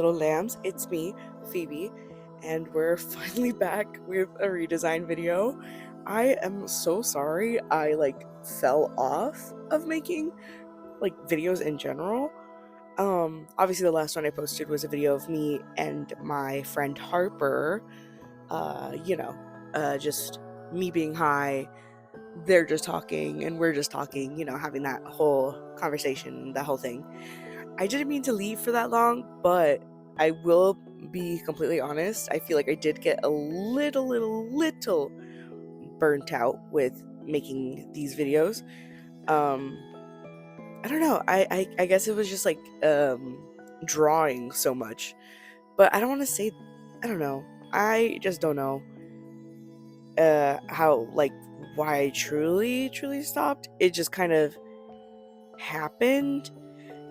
little lambs. It's me, Phoebe, and we're finally back with a redesign video. I am so sorry I fell off of making videos in general. Obviously the last one I posted was a video of me and my friend Harper, just me being high, they're just talking and we're just talking, having that whole conversation, that whole thing. I didn't mean to leave for that long, but I will be completely honest. I feel like I did get a little burnt out with making these videos. I don't know. I guess it was just drawing so much. But I don't want to say, I don't know. I just don't know how why I truly stopped. It just kind of happened,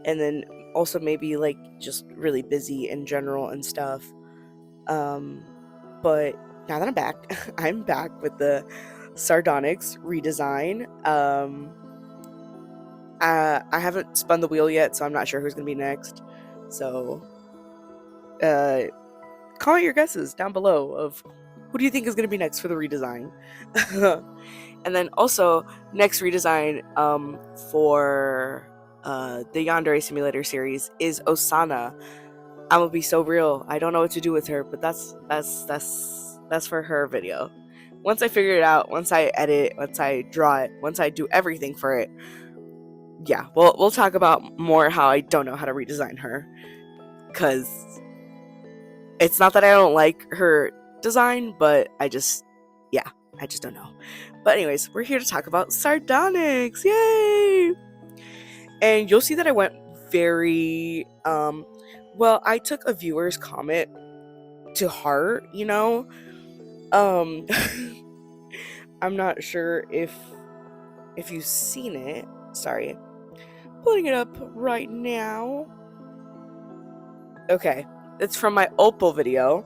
and then also maybe just really busy in general and stuff. But now that I'm back, I'm back with the Sardonyx redesign. I haven't spun the wheel yet, so I'm not sure who's gonna be next. So comment your guesses down below of who do you think is gonna be next for the redesign. And then also next redesign for the Yandere Simulator series is Osana. I'm gonna be so real. I don't know what to do with her, but that's for her video. Once I figure it out, once I edit, once I draw it, once I do everything for it, yeah, we'll talk about more how I don't know how to redesign her, because it's not that I don't like her design, but I just don't know. But anyways, we're here to talk about Sardonyx. Yay! And you'll see that I went very well, I took a viewer's comment to heart, I'm not sure if you've seen it. Sorry, pulling it up right now. Okay, it's from my opal video.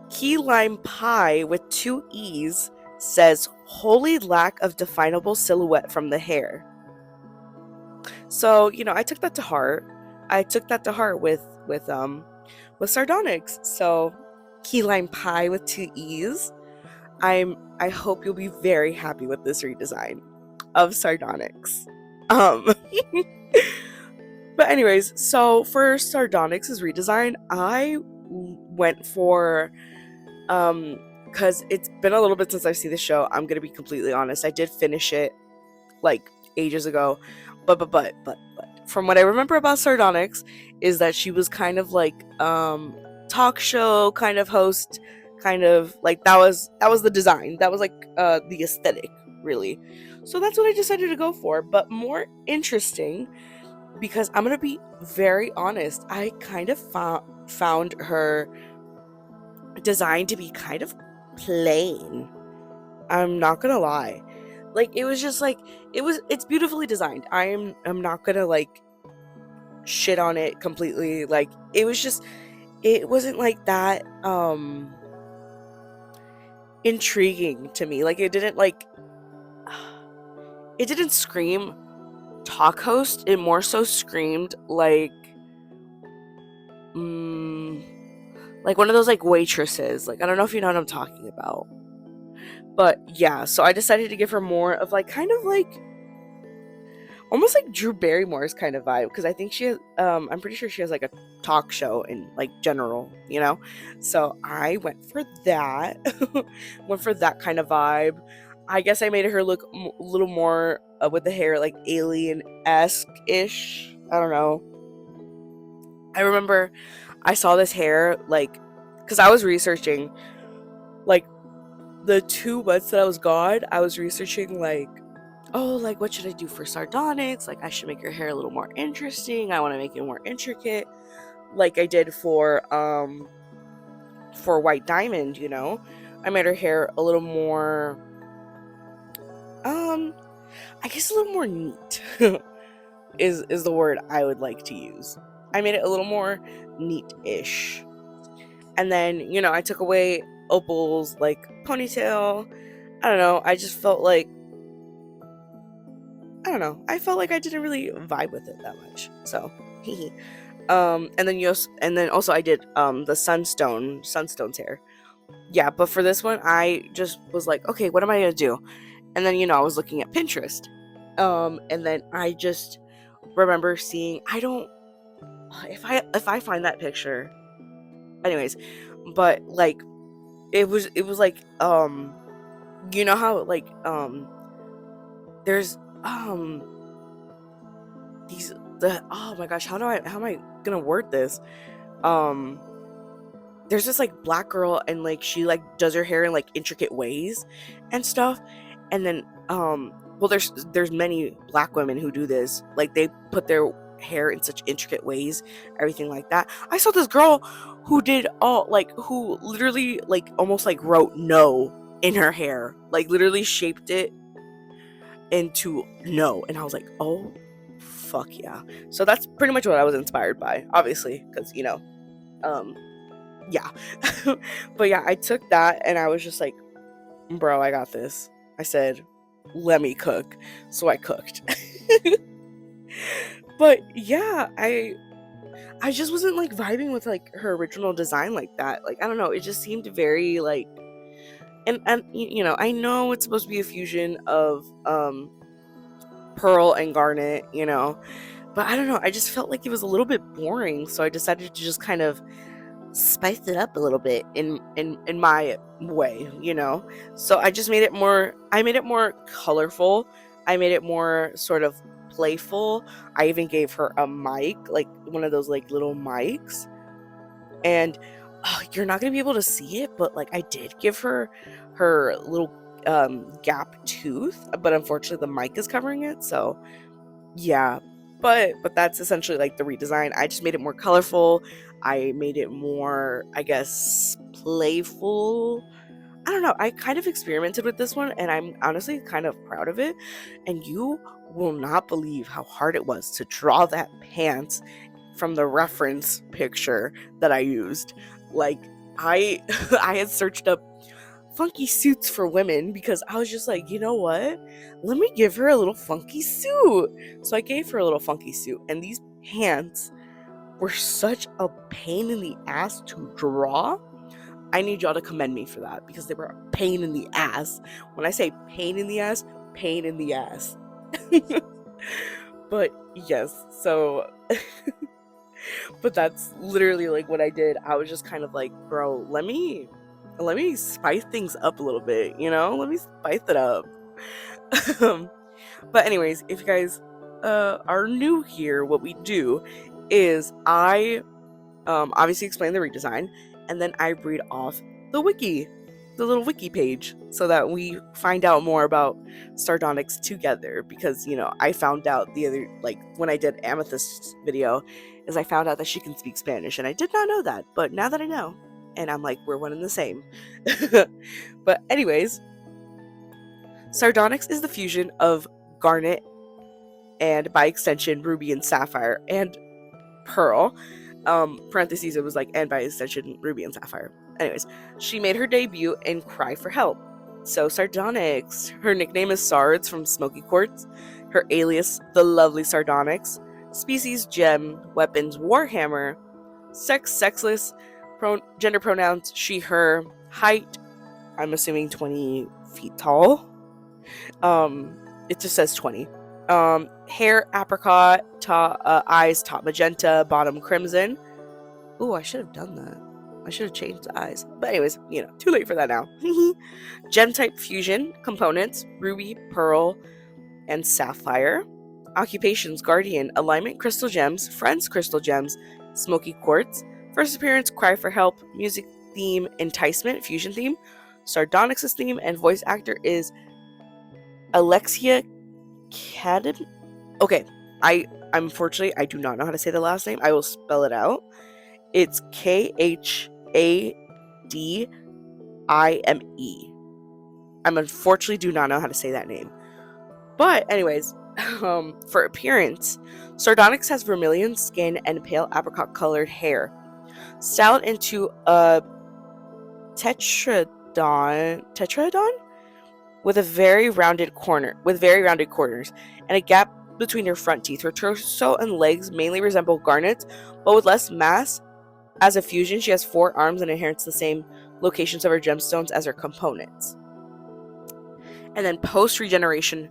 Key lime pie with 2 E's says holy lack of definable silhouette from the hair. So I took that to heart. with Sardonyx. So key lime pie with 2 E's. I hope you'll be very happy with this redesign of Sardonyx. But anyways, so for Sardonyx's redesign, I went for because it's been a little bit since I've seen the show. I'm gonna be completely honest. I did finish it ages ago, but from what I remember about Sardonyx is that she was kind of talk show kind of host, kind of that was the design, that was the aesthetic, really. So that's what I decided to go for. But more interesting, because I'm gonna be very honest, I kind of found her design to be kind plain. I'm not gonna lie. It was just it's beautifully designed. I'm not gonna shit on it completely. It was just, it wasn't that intriguing to me. It didn't scream talk host. It more so screamed one of those waitresses. I don't know if you know what I'm talking about. But yeah, so I decided to give her more of almost Drew Barrymore's kind of vibe, because I think she has I'm pretty sure she has a talk show in general, so I went for that. Went for that kind of vibe. I guess I made her look a little more with the hair alien-esque ish. I don't know. I remember I saw this hair because I was researching the 2 months that I was gone. I was researching what should I do for Sardonyx? I should make her hair a little more interesting. I want to make it more intricate, I did for White Diamond. I made her hair a little more I guess a little more neat is the word I would like to use. I made it a little more neat-ish. And then, I took away Opal's ponytail. I don't know. I just felt I don't know. I felt I didn't really vibe with it that much. So, And then also I did the sunstone's hair. Yeah, but for this one I just was like, okay, what am I gonna do? And then I was looking at Pinterest. And then I just remember seeing, I don't, if I find that picture, anyways, but like it was like you know how like there's these the oh my gosh, how am I gonna word this? There's this like black girl, and like she like does her hair in like intricate ways and stuff. And then well, there's many black women who do this. Like they put their hair in such intricate ways, everything like that. I saw this girl who did who literally like almost like wrote no in her hair, like literally shaped it into no. And I was like, oh fuck yeah. So that's pretty much what I was inspired by, obviously, because yeah. But yeah, I took that and I was just like, bro, I got this. I said, let me cook. So I cooked. But yeah, I just wasn't like vibing with like her original design like that. Like I don't know, it just seemed very like, and I know it's supposed to be a fusion of pearl and garnet, but I don't know, I just felt like it was a little bit boring, so I decided to just kind of spice it up a little bit in my way. So I just made it more colorful. I made it more sort of playful. I even gave her a mic, like one of those like little mics, and you're not gonna be able to see it, but like I did give her little gap tooth, but unfortunately the mic is covering it, so yeah. But that's essentially like the redesign. I just made it more colorful. I made it more, I guess, playful. I don't know. I kind of experimented with this one, and I'm honestly kind of proud of it. And you will not believe how hard it was to draw that pants from the reference picture that I used. Like I I had searched up funky suits for women because I was just like, you know what? Let me give her a little funky suit. So I gave her a little funky suit, and these pants were such a pain in the ass to draw. I need y'all to commend me for that because they were a pain in the ass. When I say pain in the ass, pain in the ass. But yes, so but that's literally like what I did. I was just kind of like, bro, let me spice things up a little bit, let me spice it up. But anyways, if you guys are new here, what we do is I obviously explain the redesign, and then I read off the little wiki page, so that we find out more about Sardonyx together, because I found out the other, like when I did Amethyst's video, is I found out that she can speak Spanish, and I did not know that, but now that I know, and I'm like, we're one and the same. But anyways, Sardonyx is the fusion of garnet and, by extension, ruby and sapphire and pearl. Parentheses, it was like, and by extension, ruby and sapphire. Anyways, she made her debut in Cry for Help. So Sardonyx, her nickname is Sards from Smoky Quartz. Her alias, the lovely Sardonyx. Species, gem. Weapons, warhammer. Sex, sexless. Gender pronouns, she, her. Height, I'm assuming 20 feet tall. It just says 20. Hair, apricot. Eyes, top magenta, bottom crimson. Ooh, I should have done that. I should have changed the eyes. But anyways, too late for that now. Gem type fusion. Components, ruby, pearl, and sapphire. Occupations, guardian. Alignment, crystal gems. Friends, crystal gems. Smoky quartz. First appearance, Cry for Help. Music theme, enticement, fusion theme. Sardonyx's theme and voice actor is Alexia Kadam. Okay, unfortunately I do not know how to say the last name. I will spell it out. It's Khaadime. I unfortunately do not know how to say that name. But anyways, for appearance, Sardonyx has vermilion skin and pale apricot colored hair, styled into a tetrahedron with very rounded corners and a gap between her front teeth. Her torso and legs mainly resemble Garnet's, but with less mass. As a fusion, she has 4 arms and inherits the same locations of her gemstones as her components. And then post-regeneration,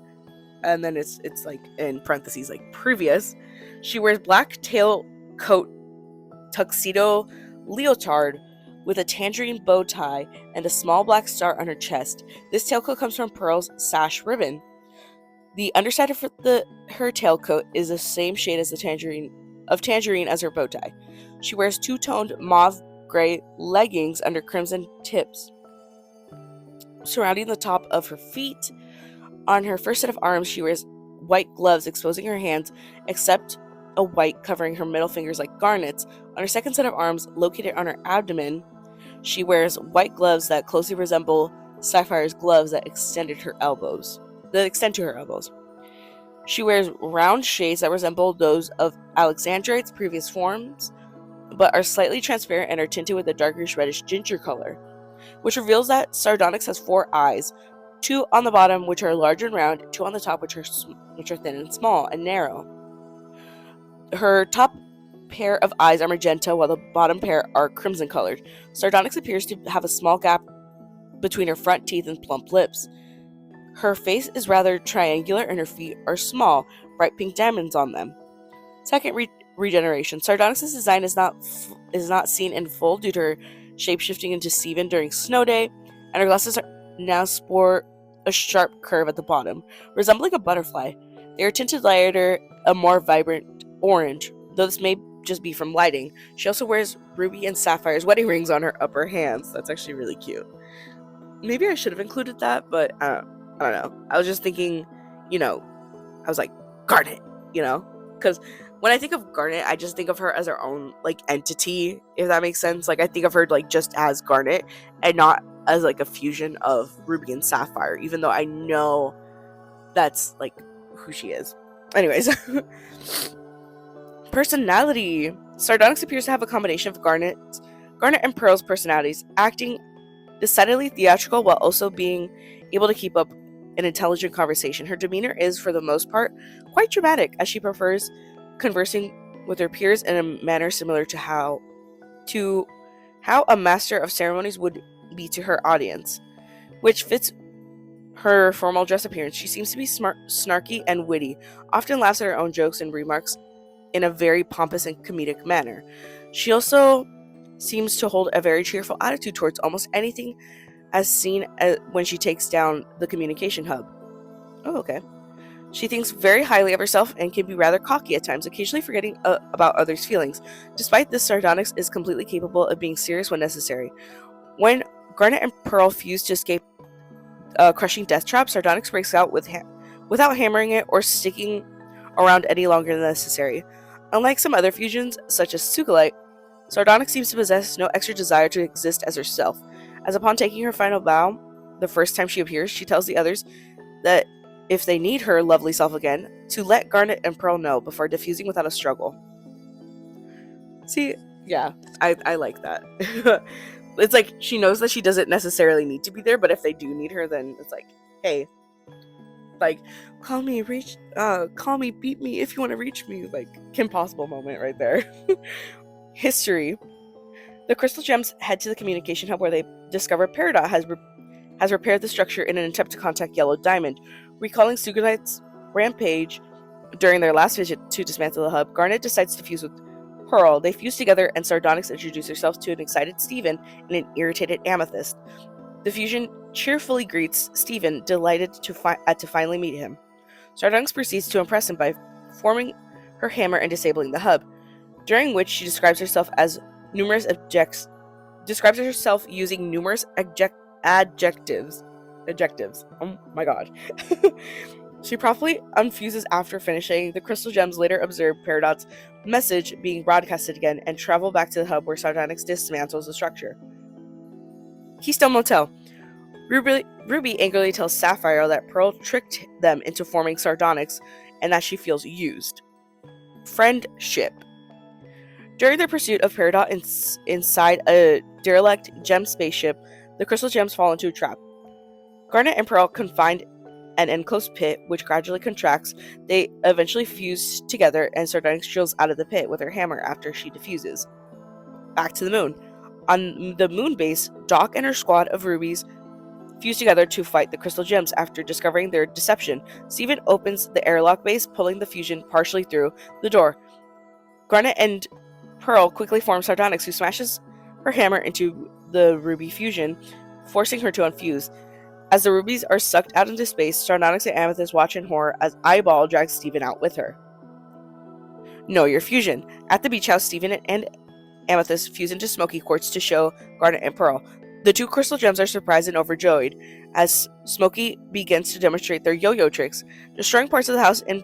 and then it's like in parentheses like previous, she wears black tailcoat tuxedo leotard with a tangerine bow tie and a small black star on her chest. This tailcoat comes from Pearl's sash ribbon. The underside of her tailcoat is the same shade as the tangerine as her bow tie. She wears 2-toned mauve gray leggings under crimson tips. Surrounding the top of her feet, on her first set of arms, she wears white gloves exposing her hands, except a white covering her middle fingers like Garnet's. On her second set of arms, located on her abdomen, she wears white gloves that closely resemble Sapphire's gloves that extend to her elbows. She wears round shades that resemble those of Alexandrite's previous forms, but are slightly transparent and are tinted with a darkish reddish ginger color, which reveals that Sardonyx has 4 eyes, 2 on the bottom, which are large and round, 2 on the top, which are thin and small and narrow. Her top pair of eyes are magenta, while the bottom pair are crimson colored. Sardonyx appears to have a small gap between her front teeth and plump lips. Her face is rather triangular and her feet are small, bright pink diamonds on them. Second regeneration. Sardonyx's design is not seen in full due to her shapeshifting into Steven during Snow Day, and her glasses now sport a sharp curve at the bottom, resembling a butterfly. They are tinted lighter, a more vibrant orange, though this may just be from lighting. She also wears Ruby and Sapphire's wedding rings on her upper hands. That's actually really cute. Maybe I should have included that, but I don't know. I was just thinking, I was like, Garnet, because when I think of Garnet, I just think of her as her own, like, entity, if that makes sense. Like, I think of her, like, just as Garnet, and not as, like, a fusion of Ruby and Sapphire, even though I know that's, like, who she is. Anyways. Personality. Sardonyx appears to have a combination of Garnet and Pearl's personalities, acting decidedly theatrical while also being able to keep up an intelligent conversation. Her demeanor is, for the most part, quite dramatic, as she prefers conversing with her peers in a manner similar to how a master of ceremonies would be to her audience, which fits her formal dress appearance. She seems to be snarky and witty, often laughs at her own jokes and remarks in a very pompous and comedic manner. She also seems to hold a very cheerful attitude towards almost anything, as seen when she takes down the communication hub. Oh, okay. She thinks very highly of herself and can be rather cocky at times, occasionally forgetting about others' feelings. Despite this, Sardonyx is completely capable of being serious when necessary. When Garnet and Pearl fuse to escape crushing death trap, Sardonyx breaks out without hammering it or sticking around any longer than necessary. Unlike some other fusions, such as Sugalite, Sardonyx seems to possess no extra desire to exist as herself, as upon taking her final bow, the first time she appears, she tells the others that if they need her lovely self again, to let Garnet and Pearl know before diffusing without a struggle. See, yeah, I like that. It's like she knows that she doesn't necessarily need to be there, but if they do need her, then it's like, hey, like, call me, beat me if you want to reach me. Like, Kim Possible moment right there. History. The crystal gems head to the communication hub where they discover Peridot has repaired the structure in an attempt to contact Yellow Diamond. Recalling Sugalite's rampage during their last visit to dismantle the hub, Garnet decides to fuse with Pearl. They fuse together and Sardonyx introduces herself to an excited Steven and an irritated Amethyst. The fusion cheerfully greets Steven, delighted to finally meet him. Sardonyx proceeds to impress him by forming her hammer and disabling the hub, during which she describes herself using numerous adjectives. Oh my god. She promptly unfuses after finishing. The crystal gems later observe Peridot's message being broadcasted again and travel back to the hub where Sardonyx dismantles the structure. Keystone Motel. Ruby angrily tells Sapphire that Pearl tricked them into forming Sardonyx and that she feels used. Friendship. During their pursuit of Peridot inside a derelict gem spaceship, the crystal gems fall into a trap. Garnet and Pearl, confined an enclosed pit, which gradually contracts. They eventually fuse together, and Sardonyx drills out of the pit with her hammer after she defuses. Back to the moon. On the moon base, Doc and her squad of rubies fuse together to fight the crystal gems. After discovering their deception, Steven opens the airlock base, pulling the fusion partially through the door. Garnet and Pearl quickly form Sardonyx, who smashes her hammer into the ruby fusion, forcing her to unfuse. As the rubies are sucked out into space, Sardonyx and Amethyst watch in horror as Eyeball drags Steven out with her. Know your fusion. At the beach house, Steven and Amethyst fuse into Smoky Quartz to show Garnet and Pearl. The two crystal gems are surprised and overjoyed as Smoky begins to demonstrate their yo-yo tricks, destroying parts of the house in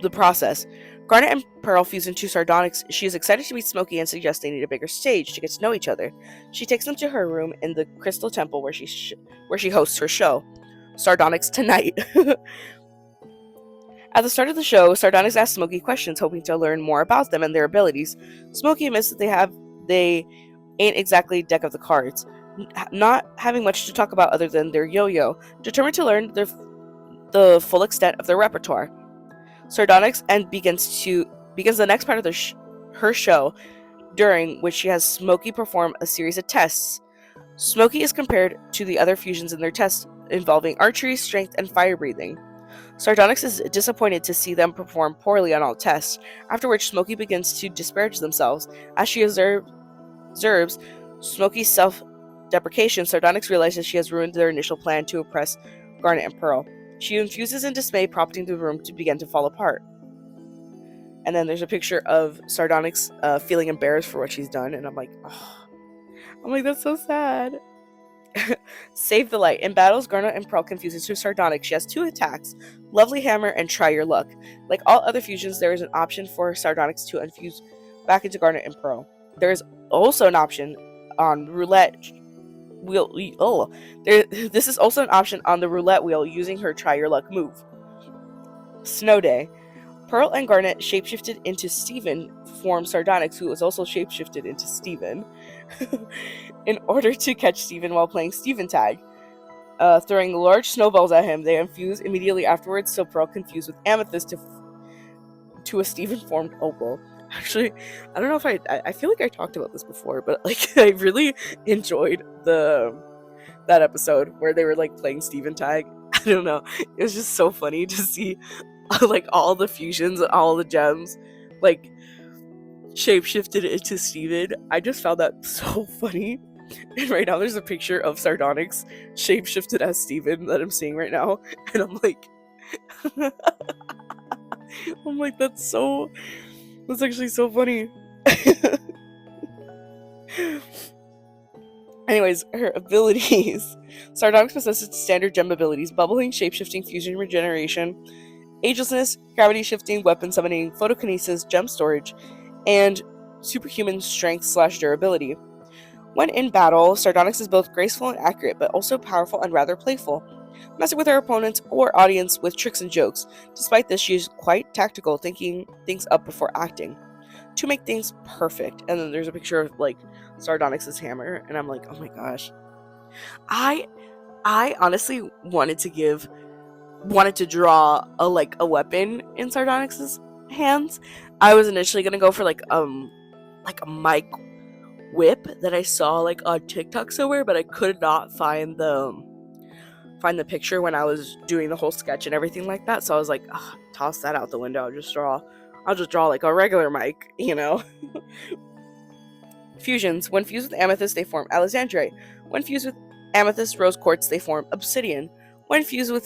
the process. Garnet and Pearl fuse into Sardonyx. She is excited to meet Smoky and suggests they need a bigger stage to get to know each other. She takes them to her room in the Crystal Temple where she hosts her show, Sardonyx Tonight. At the start of the show, Sardonyx asks Smoky questions, hoping to learn more about them and their abilities. Smoky admits that they ain't exactly deck of the cards, not having much to talk about other than their yo-yo, determined to learn the full extent of their repertoire. Sardonyx and begins the next part of her show, during which she has Smoky perform a series of tests. Smoky is compared to the other fusions in their tests, involving archery, strength, and fire breathing. Sardonyx is disappointed to see them perform poorly on all tests, after which Smoky begins to disparage themselves. As she observes Smoky's self-deprecation, Sardonyx realizes she has ruined their initial plan to oppress Garnet and Pearl. She infuses in dismay, prompting the room to begin to fall apart. And then there's a picture of Sardonyx feeling embarrassed for what she's done, and I'm like, that's so sad. Save the light. In battles, Garnet and Pearl confuses to Sardonyx. She has two attacks, Lovely Hammer and Try Your Luck. Like all other fusions, there is an option for Sardonyx to infuse back into Garnet and Pearl. There is also an option on roulette wheel. This is also an option on the roulette wheel using her Try Your Luck move. Snow Day. Pearl and Garnet shapeshifted into Steven form Sardonyx, who was also shapeshifted into Steven, in order to catch Steven while playing Steven tag. Throwing large snowballs at him, they infuse immediately afterwards, so Pearl confused with Amethyst to a Steven formed opal. Actually, I don't know if I feel like I talked about this before, but like I really enjoyed that episode where they were like playing Steven tag. I don't know, it was just so funny to see like all the fusions and all the gems like shapeshifted into Steven. I just found that so funny. And right now there's a picture of Sardonyx shapeshifted as Steven that I'm seeing right now, and I'm like that's actually so funny. Anyways, her abilities. Sardonyx possesses standard gem abilities: bubbling, shapeshifting, fusion regeneration, agelessness, gravity shifting, weapon summoning, photokinesis, gem storage, and superhuman strength / durability. When in battle, Sardonyx is both graceful and accurate, but also powerful and rather playful, messing with her opponents or audience with tricks and jokes. Despite this, she is quite tactical, thinking things up before acting to make things perfect. And then there's a picture of like Sardonyx's hammer, and I'm like, oh my gosh. I honestly wanted to draw a weapon in Sardonyx's hands. I was initially gonna go for like a mic whip that I saw like on TikTok somewhere, but I could not find the picture when I was doing the whole sketch and everything like that. So I was like, toss that out the window. I'll just draw like a regular mic, you know. Fusions. When fused with Amethyst, they form Alexandrite. When fused with Amethyst Rose Quartz, they form Obsidian. When fused with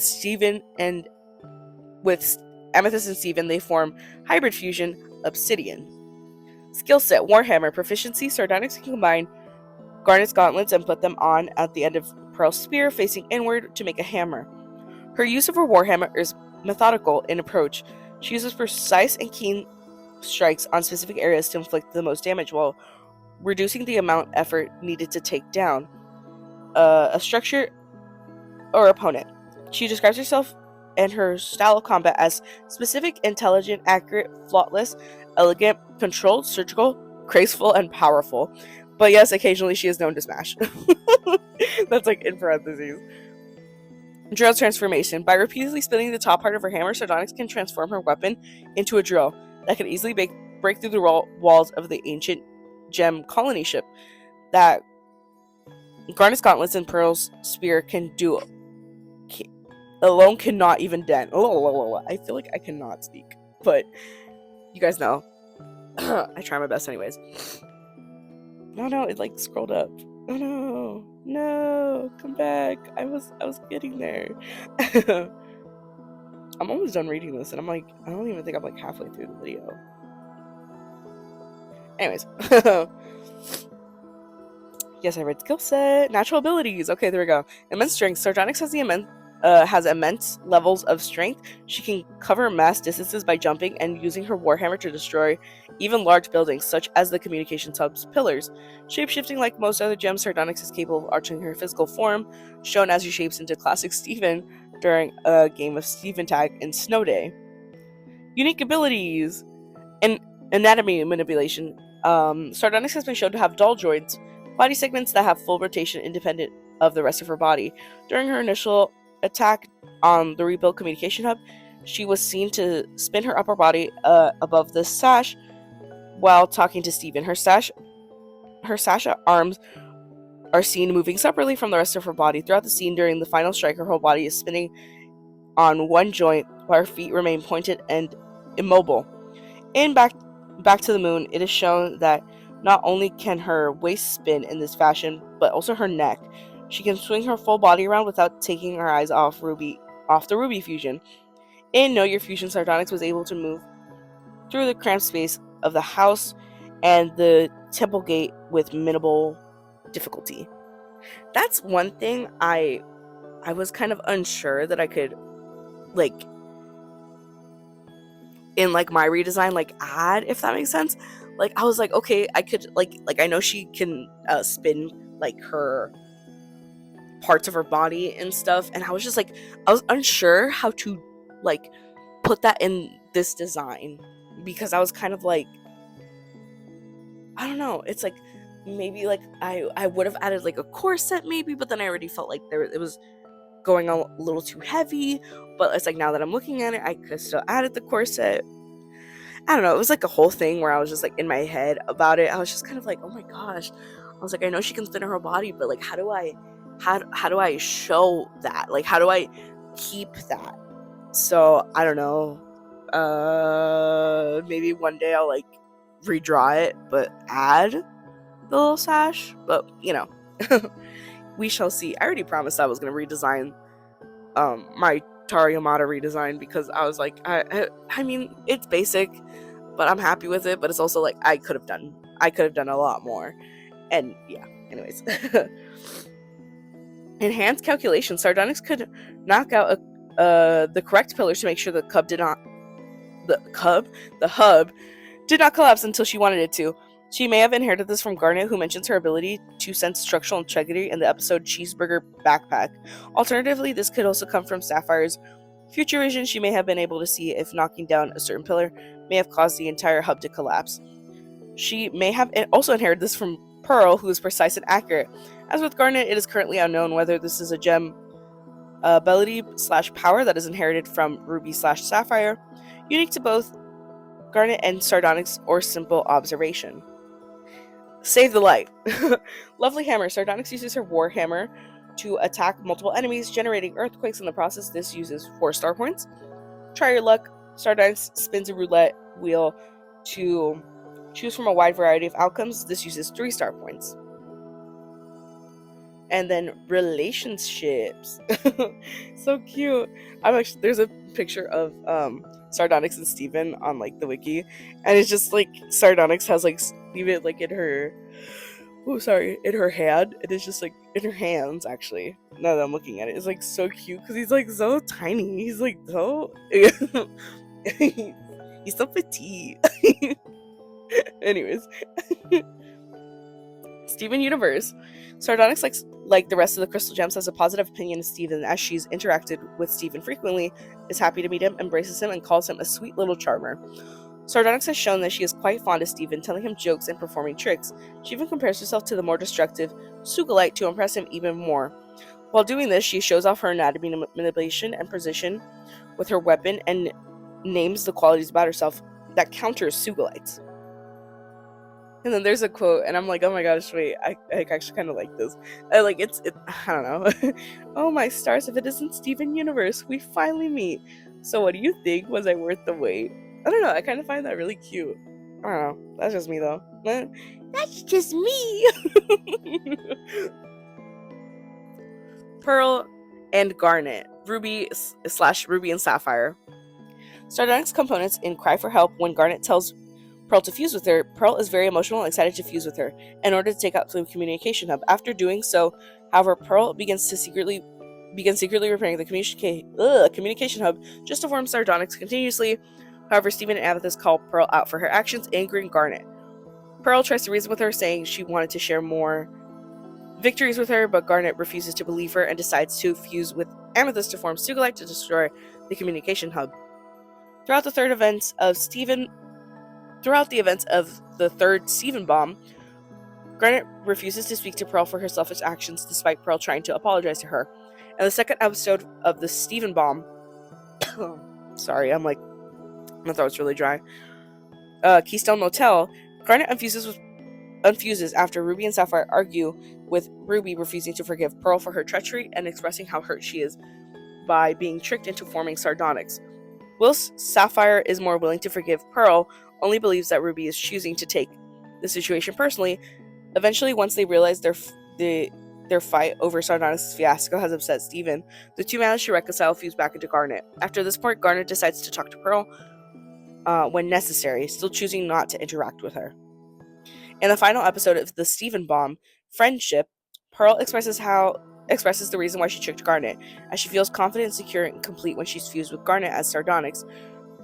Amethyst and Steven, they form Hybrid Fusion Obsidian. Skill set: Warhammer. Proficiency: Sardonyx can combine Garnet's gauntlets and put them on at the end of Pearl's spear, facing inward to make a hammer. Her use of her Warhammer is methodical in approach. She uses precise and keen strikes on specific areas to inflict the most damage, while reducing the amount of effort needed to take down a structure or opponent. She describes herself and her style of combat as specific, intelligent, accurate, flawless, elegant, controlled, surgical, graceful, and powerful. But yes, occasionally she is known to smash. That's like in parentheses. Drill transformation. By repeatedly spinning the top part of her hammer, Sardonyx can transform her weapon into a drill that can easily break through the walls of the ancient gem colony ship that Garnet's gauntlets and Pearl's spear can do alone cannot even dent. I feel like I cannot speak, but you guys know. I try my best anyways. No, it like scrolled up. Oh no, come back. I was getting there. I'm almost done reading this, and I'm like, I don't even think I'm like halfway through the video. Anyways. Yes, I read skill set. Natural abilities. Okay, there we go. Immense strength. Sardonyx has immense levels of strength. She can cover mass distances by jumping and using her warhammer to destroy even large buildings, such as the communications hub's pillars. Shapeshifting, like most other gems, Sardonyx is capable of altering her physical form, shown as she shapes into classic Steven during a game of Steven Tag in Snow Day. Unique abilities. Anatomy manipulation. Sardonyx has been shown to have doll joints, body segments that have full rotation independent of the rest of her body. During her initial attack on the rebuilt communication hub, she was seen to spin her upper body above the sash while talking to Steven. Her sash arms are seen moving separately from the rest of her body. Throughout the scene during the final strike, her whole body is spinning on one joint while her feet remain pointed and immobile. In Back to the Moon, it is shown that not only can her waist spin in this fashion, but also her neck. She can swing her full body around without taking her eyes off the Ruby fusion. In Know Your Fusion, Sardonyx was able to move through the cramped space of the house and the temple gate with minimal difficulty. That's one thing I was kind of unsure that I could, like, in like my redesign, like add, if that makes sense. Like I was like, okay, I could like I know she can spin like her parts of her body and stuff, and I was just like, I was unsure how to like put that in this design, because I was kind of like, I don't know, it's like maybe like I would have added like a corset maybe, but then I already felt like it was going a little too heavy. But it's like, now that I'm looking at it, I could still added the corset. I don't know, it was like a whole thing where I was just like in my head about it. I was just kind of like, oh my gosh, I was like, I know she can spin her body, but like how do I show that? Like how do I keep that? So I don't know, maybe one day I'll like redraw it but add the little sash, but you know. We shall see. I already promised I was going to redesign my Yamada redesign, because I was like, I mean, it's basic, but I'm happy with it. But it's also like I could have done a lot more. And yeah, anyways. Enhanced calculation. Sardonyx could knock out the correct pillars to make sure the hub did not collapse until she wanted it to. She may have inherited this from Garnet, who mentions her ability to sense structural integrity in the episode Cheeseburger Backpack. Alternatively, this could also come from Sapphire's future vision. She may have been able to see if knocking down a certain pillar may have caused the entire hub to collapse. She may have also inherited this from Pearl, who is precise and accurate. As with Garnet, it is currently unknown whether this is a gem ability/power that is inherited from Ruby/Sapphire, unique to both Garnet and Sardonyx, or simple observation. Save the light. Lovely hammer. Sardonyx uses her war hammer to attack multiple enemies, generating earthquakes in the process. This uses 4 star points. Try your luck. Sardonyx spins a roulette wheel to choose from a wide variety of outcomes. This uses 3 star points. And then relationships. So cute. There's a picture of Sardonyx and Steven on like the wiki, and it's just like Sardonyx has like Steven like in her hand, and it's just like in her hands, actually, now that I'm looking at it. It's like so cute because he's like so tiny, he's like so he's so petite. Anyways. Steven Universe. Sardonyx, like the rest of the Crystal Gems, has a positive opinion of Steven, as she's interacted with Steven frequently, is happy to meet him, embraces him, and calls him a sweet little charmer. Sardonyx has shown that she is quite fond of Steven, telling him jokes and performing tricks. She even compares herself to the more destructive Sugalite to impress him even more. While doing this, she shows off her anatomy manipulation and precision with her weapon and names the qualities about herself that counters Sugalites. And then there's a quote, and I'm like, oh my gosh, wait, I actually kind of like this. I don't know. Oh my stars, if it isn't Steven Universe, we finally meet. So what do you think? Was I worth the wait? I don't know, I kind of find that really cute. I don't know, that's just me though. That's just me! Pearl and Garnet, Ruby and Sapphire. Sardonyx components in cry for help when Garnet tells Pearl to fuse with her. Pearl is very emotional and excited to fuse with her in order to take out the communication hub. After doing so, however, Pearl begins secretly repairing the communication hub just to form Sardonyx continuously. However, Steven and Amethyst call Pearl out for her actions, angering Garnet. Pearl tries to reason with her, saying she wanted to share more victories with her, but Garnet refuses to believe her and decides to fuse with Amethyst to form Sugalite to destroy the communication hub. Throughout the events of the third Steven bomb, Garnet refuses to speak to Pearl for her selfish actions, despite Pearl trying to apologize to her. In the second episode of the Steven bomb, sorry, my throat's really dry. Keystone Motel, Garnet unfuses after Ruby and Sapphire argue, with Ruby refusing to forgive Pearl for her treachery and expressing how hurt she is by being tricked into forming Sardonyx. Whilst Sapphire is more willing to forgive Pearl, only believes that Ruby is choosing to take the situation personally. Eventually, once they realize their fight over Sardonyx's fiasco has upset Steven, the two manage to reconcile, fuse back into Garnet. After this point, Garnet decides to talk to Pearl when necessary, still choosing not to interact with her. In the final episode of the Steven bomb, Friendship, Pearl expresses the reason why she tricked Garnet, as she feels confident, secure, and complete when she's fused with Garnet as Sardonyx,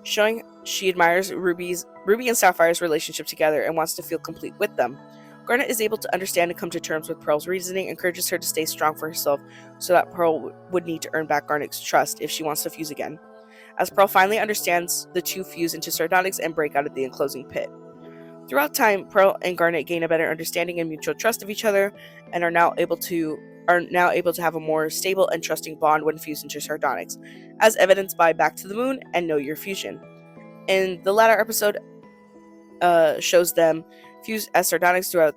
showing she admires Ruby and Sapphire's relationship together and wants to feel complete with them. Garnet is able to understand and come to terms with Pearl's reasoning, encourages her to stay strong for herself so that Pearl would need to earn back Garnet's trust if she wants to fuse again. As Pearl finally understands, the two fuse into Sardonyx and break out of the enclosing pit. Throughout time, Pearl and Garnet gain a better understanding and mutual trust of each other, and are now able to have a more stable and trusting bond when fused into Sardonyx, as evidenced by Back to the Moon and Know Your Fusion. In the latter episode, shows them fused as Sardonyx throughout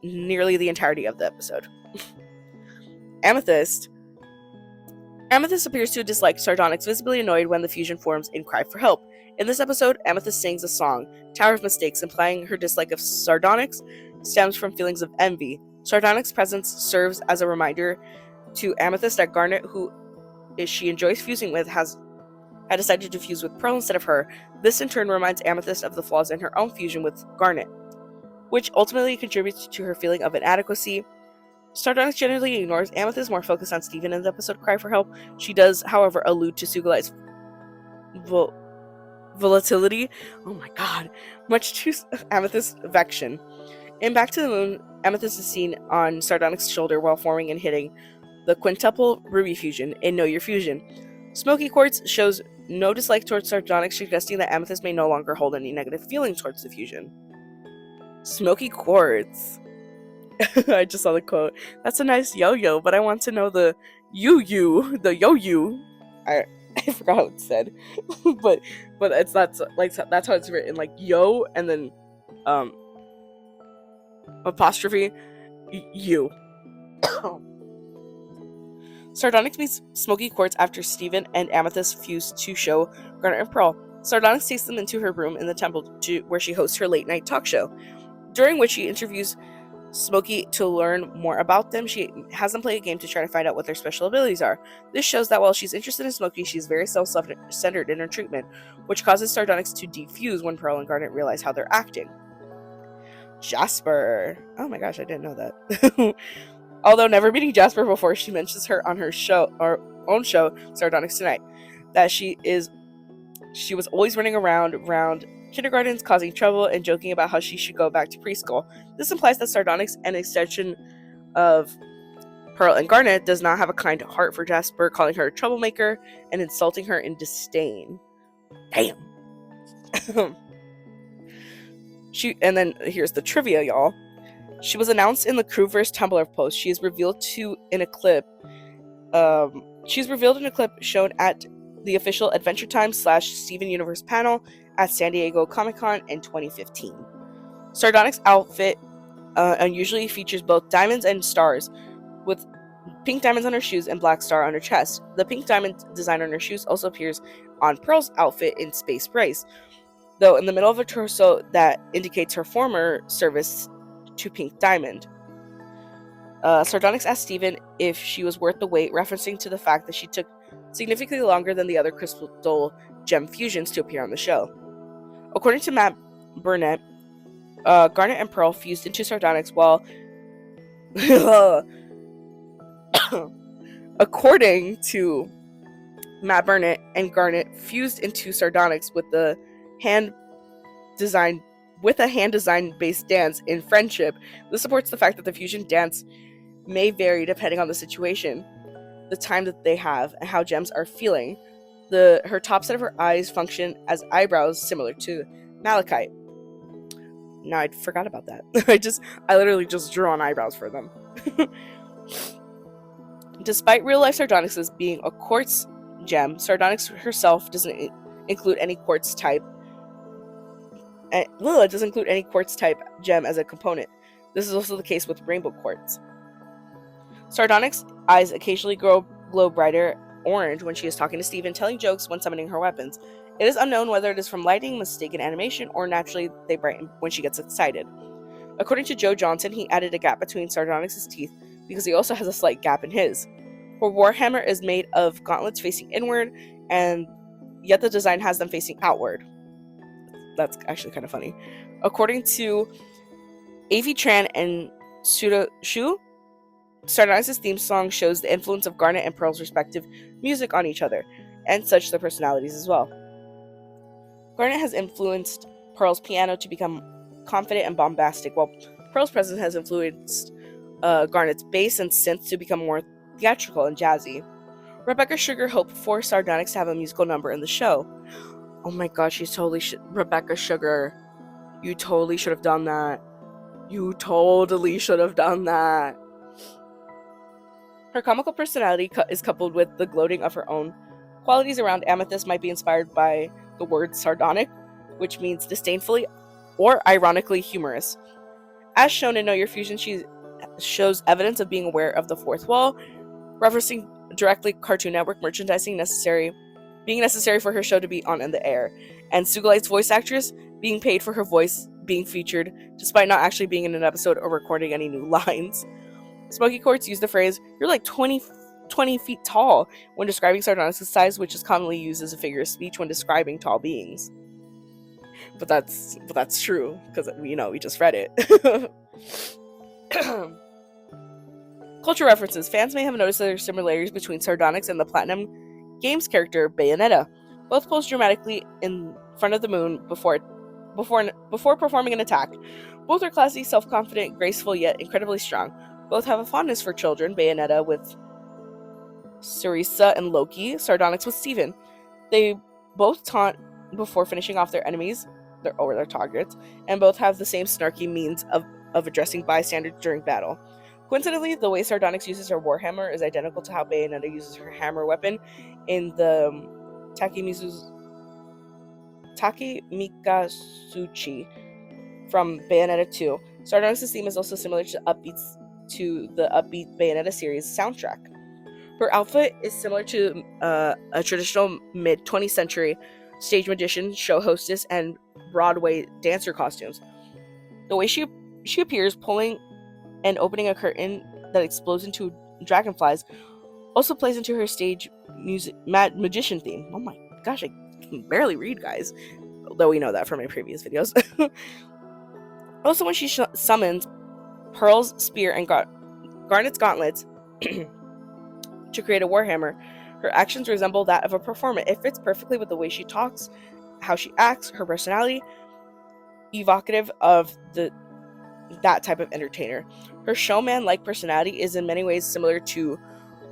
nearly the entirety of the episode. Amethyst appears to dislike Sardonyx, visibly annoyed when the fusion forms in Cry for Help. In this episode, Amethyst sings a song, Tower of Mistakes, implying her dislike of Sardonyx stems from feelings of envy. Sardonyx's presence serves as a reminder to Amethyst that Garnet, who she enjoys fusing with, had decided to fuse with Pearl instead of her. This in turn reminds Amethyst of the flaws in her own fusion with Garnet, which ultimately contributes to her feeling of inadequacy. Sardonyx generally ignores Amethyst, more focused on Steven in the episode Cry for Help. She does, however, allude to Sugalite's volatility, oh my god, much to Amethyst's vection. In Back to the Moon, Amethyst is seen on Sardonyx's shoulder while forming and hitting the quintuple Ruby fusion in Know Your Fusion. Smoky Quartz shows no dislike towards Sardonyx, suggesting that Amethyst may no longer hold any negative feelings towards the fusion. Smoky Quartz. I just saw the quote. That's a nice yo-yo, but I want to know the yo-yo. I forgot how it said. but that's how it's written, like yo and then apostrophe you. Sardonyx meets Smoky Quartz after Steven and Amethyst fuse to show Garnet and Pearl. Sardonyx takes them into her room in the temple where she hosts her late night talk show, during which she interviews Smoky to learn more about them. She has them play a game to try to find out what their special abilities are. This shows that while she's interested in Smoky, she's very self-centered in her treatment, which causes Sardonyx to defuse when Pearl and Garnet realize how they're acting. Jasper. Oh my gosh, I didn't know that. Although never meeting Jasper before, she mentions her on her own show, Sardonyx Tonight, that she was always running around kindergartens, causing trouble and joking about how she should go back to preschool. This implies that Sardonyx, an extension of Pearl and Garnet, does not have a kind heart for Jasper, calling her a troublemaker and insulting her in disdain. Damn. And then here's the trivia, y'all. She was announced in the Crewverse Tumblr post. She is revealed in a clip She's revealed in a clip shown at the official Adventure Time / Steven Universe panel at San Diego Comic-Con in 2015. Sardonyx's outfit unusually features both diamonds and stars, with pink diamonds on her shoes and black star on her chest. The pink diamond design on her shoes also appears on Pearl's outfit in Space Race, though in the middle of her torso that indicates her former service to Pink Diamond. Sardonyx asked Steven if she was worth the wait, referencing to the fact that she took significantly longer than the other crystal gem fusions to appear on the show. According to Matt Burnett, Garnet and Pearl fused into Sardonyx while according to Matt Burnett and Garnet fused into Sardonyx with a hand design based dance in Friendship. This supports the fact that the fusion dance may vary depending on the situation, the time that they have, and how gems are feeling. Her top set of her eyes function as eyebrows similar to Malachite. Now I forgot about that. I literally just drew on eyebrows for them. Despite real life Sardonyx's being a quartz gem, Sardonyx herself doesn't include any quartz type. It doesn't include any quartz type gem as a component. This is also the case with rainbow quartz. Sardonyx's eyes occasionally glow brighter orange when she is talking to Steven, telling jokes when summoning her weapons. It is unknown whether it is from lighting, mistaken animation, or naturally they brighten when she gets excited. According to Joe Johnson, he added a gap between Sardonyx's teeth because he also has a slight gap in his. Her warhammer is made of gauntlets facing inward, and yet the design has them facing outward. That's actually kind of funny. According to Avi Tran and Suda Shu, Sardonyx's theme song shows the influence of Garnet and Pearl's respective music on each other, and such their personalities as well. Garnet has influenced Pearl's piano to become confident and bombastic, while Pearl's presence has influenced Garnet's bass and synth to become more theatrical and jazzy. Rebecca Sugar hoped for Sardonyx to have a musical number in the show. Oh my gosh, she's totally Rebecca Sugar. You totally should have done that. You totally should have done that. Her comical personality is coupled with the gloating of her own qualities around Amethyst might be inspired by the word sardonic, which means disdainfully or ironically humorous. As shown in Know Your Fusion, she shows evidence of being aware of the fourth wall, referencing directly Cartoon Network merchandising being necessary for her show to be on in the air, and Sugalite's voice actress being paid for her voice being featured despite not actually being in an episode or recording any new lines. Smoky Quartz used the phrase, "You're like 20 feet tall," when describing Sardonyx's size, which is commonly used as a figure of speech when describing tall beings. But that's true, because we just read it. Culture references. Fans may have noticed that there are similarities between Sardonyx and the Platinum Games character Bayonetta. Both pose dramatically in front of the moon before performing an attack. Both are classy, self-confident, graceful, yet incredibly strong. Both have a fondness for children, Bayonetta with Cerisa and Loki, Sardonyx with Steven. They both taunt before finishing off their enemies, their targets, and both have the same snarky means of addressing bystanders during battle. Coincidentally, the way Sardonyx uses her warhammer is identical to how Bayonetta uses her hammer weapon in the Takemikasuchi from Bayonetta 2. Sardonyx's theme is also similar to the upbeat Bayonetta series soundtrack. Her outfit is similar to a traditional mid-20th century stage magician, show hostess, and Broadway dancer costumes. The way she appears pulling and opening a curtain that explodes into dragonflies also plays into her stage magician theme. Oh my gosh, I can barely read, guys. Though we know that from my previous videos. Also, when she summons Pearl's spear and Garnet's gauntlets to create a warhammer, her actions resemble that of a performer. It fits perfectly with the way she talks, how she acts, her personality, evocative of that type of entertainer. Her showman-like personality is in many ways similar to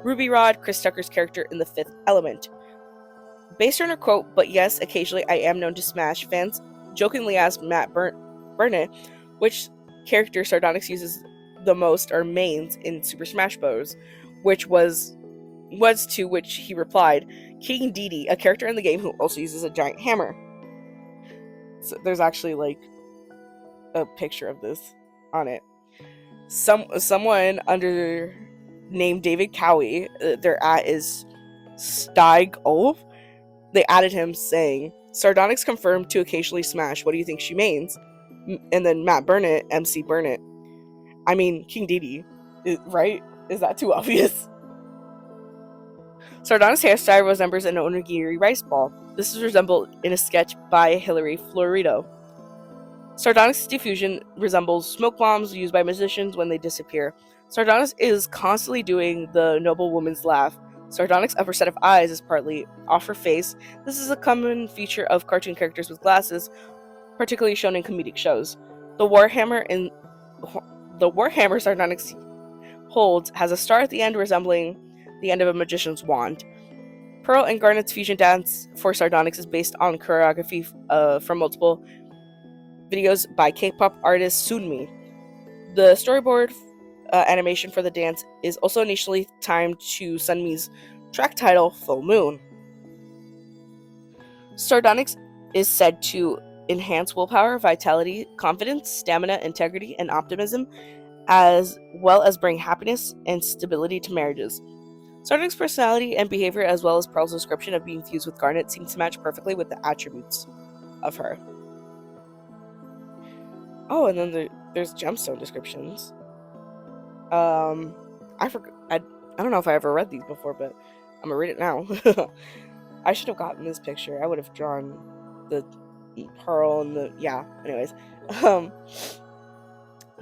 Ruby Rod, Chris Tucker's character in The Fifth Element. Based on her quote, "But yes, occasionally I am known to smash," fans jokingly asked Matt Burnett which character Sardonyx uses the most or mains in Super Smash Bros., which was was to which he replied, King Dedede, a character in the game who also uses a giant hammer. So there's actually like a picture of this on it. Someone under named David Cowie, their at is Steig Olf. They added him saying, Sardonyx confirmed to occasionally smash. What do you think she means? And then Matt Burnett, MC Burnett. I mean, King Dedede, right? Is that too obvious? Sardonyx' hairstyle resembles an onigiri rice ball. This is resembled in a sketch by Hilary Florido. Sardonyx' diffusion resembles smoke bombs used by musicians when they disappear. Sardonyx is constantly doing the noble woman's laugh. Sardonyx' upper set of eyes is partly off her face. This is a common feature of cartoon characters with glasses, particularly shown in comedic shows. The Warhammer Sardonyx holds has a star at the end resembling the end of a magician's wand. Pearl and Garnet's fusion dance for Sardonyx is based on choreography from multiple videos by K-pop artist Sunmi. The storyboard animation for the dance is also initially timed to Sunmi's track title, Full Moon. Sardonyx is said to enhance willpower, vitality, confidence, stamina, integrity, and optimism, as well as bring happiness and stability to marriages. Sardonyx's personality and behavior, as well as Pearl's description of being fused with Garnet, seem to match perfectly with the attributes of her. Oh, and then there's gemstone descriptions. I don't know if I ever read these before, but I'm gonna read it now. I should have gotten this picture. I would have drawn the pearl and anyways.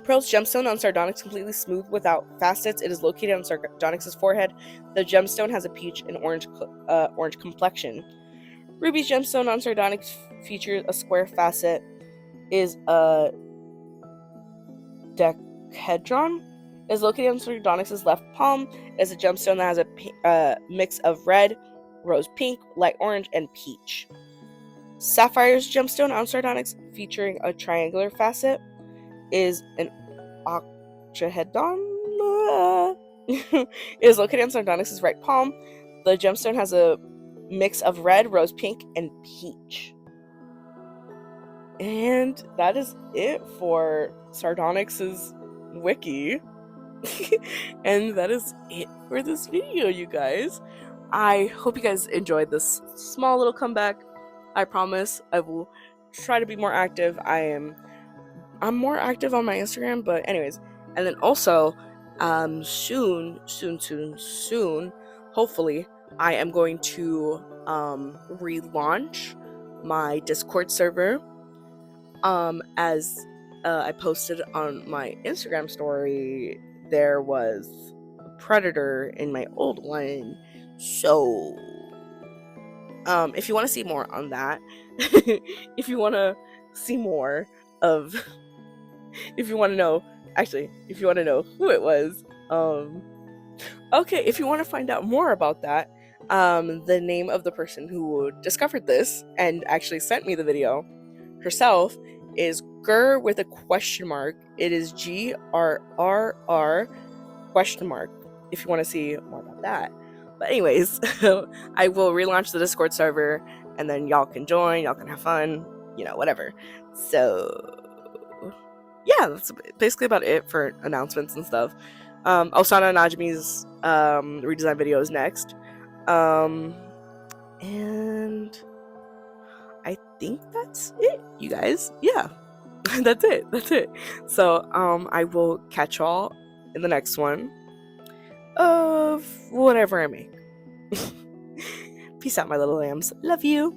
Pearl's gemstone on Sardonyx completely smooth without facets. It is located on Sardonyx's forehead. The gemstone has a peach and orange complexion. Ruby's gemstone on Sardonyx features a square facet. Is a decahedron. It is located on Sardonyx's left palm. It is a gemstone that has a mix of red, rose pink, light orange, and peach. Sapphire's gemstone on Sardonyx, featuring a triangular facet, is an octahedron. It is located on Sardonyx's right palm. The gemstone has a mix of red, rose pink, and peach. And that is it for Sardonyx's wiki. And that is it for this video, you guys. I hope you guys enjoyed this small little comeback. I promise I will try to be more active. I'm more active on my Instagram, but anyways. And then also, soon, hopefully, I am going to relaunch my Discord server. As I posted on my Instagram story, there was a predator in my old one. So, if you want to see more on that, if you want to see more of, if you want to know who it was, okay, if you want to find out more about that, the name of the person who discovered this and actually sent me the video herself is Gur with a question mark. It is GRRR question mark, if you want to see more about that. But anyways, I will relaunch the Discord server, and then y'all can join, y'all can have fun, whatever. So yeah, that's basically about it for announcements and stuff. Osana Najmi's redesign video is next. And I think that's it, you guys. Yeah, that's it. So I will catch y'all in the next one of whatever I make. Peace out, my little lambs. Love you.